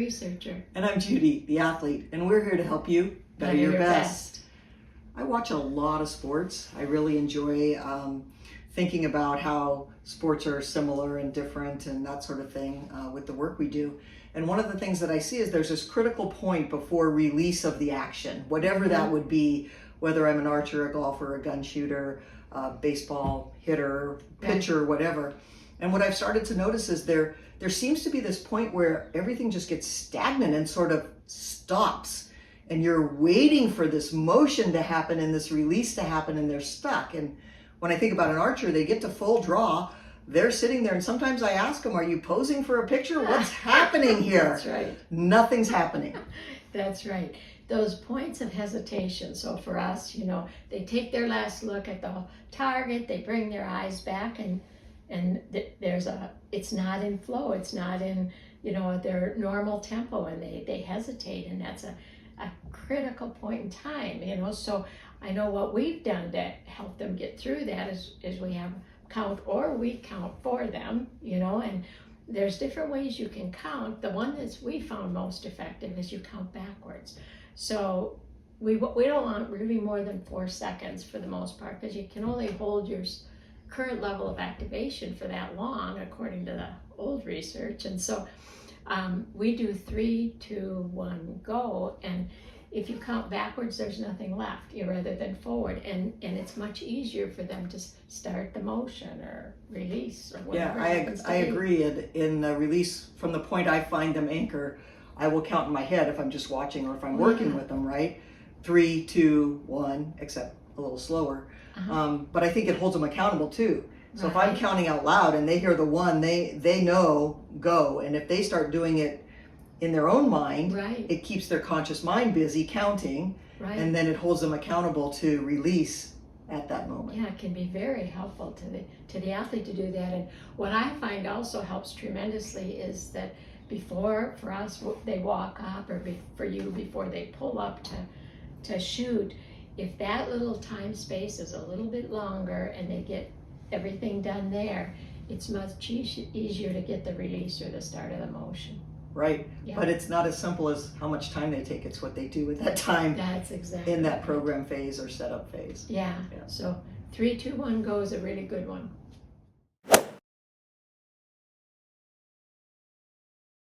researcher. And I'm Judy, the athlete, and we're here to help you better your best. I watch a lot of sports. I really enjoy thinking about how sports are similar and different and that sort of thing with the work we do. And one of the things that I see is there's this critical point before release of the action, whatever that would be, whether I'm an archer, a golfer, a gun shooter, baseball hitter, pitcher, whatever. And what I've started to notice is there seems to be this point where everything just gets stagnant and sort of stops. And you're waiting for this motion to happen and this release to happen, and they're stuck. And when I think about an archer, they get to full draw. They're sitting there, and sometimes I ask them, are you posing for a picture? What's happening here? That's right. Nothing's happening. That's right. Those points of hesitation. So for us, they take their last look at the target, they bring their eyes back, and it's not in flow, it's not in, their normal tempo, and they hesitate, and that's a critical point in time, So I know what we've done to help them get through that is we have count, or we count for them, and there's different ways you can count. The one that we found most effective is you count backwards. So we don't want really more than 4 seconds for the most part, because you can only hold your current level of activation for that long, according to the old research. And so we do 3, 2, 1, go. And if you count backwards, there's nothing left, rather than forward. And it's much easier for them to start the motion or release or whatever. Yeah, I agree. In the release, from the point I find them anchor, I will count in my head if I'm just watching or if I'm working with them, right? 3, 2, 1, except a little slower. But I think it holds them accountable too. So if I'm counting out loud and they hear the 1, they know go. And if they start doing it in their own mind, it keeps their conscious mind busy counting, and then it holds them accountable to release at that moment. Yeah, it can be very helpful to the athlete to do that. And what I find also helps tremendously is that before, for us, they walk up, or for you, before they pull up to shoot, if that little time space is a little bit longer and they get everything done there, it's much easier to get the release or the start of the motion. Right, but it's not as simple as how much time they take. It's what they do with that time. That's exactly in that program phase or setup phase. Yeah. So 3, 2, 1 go is a really good one.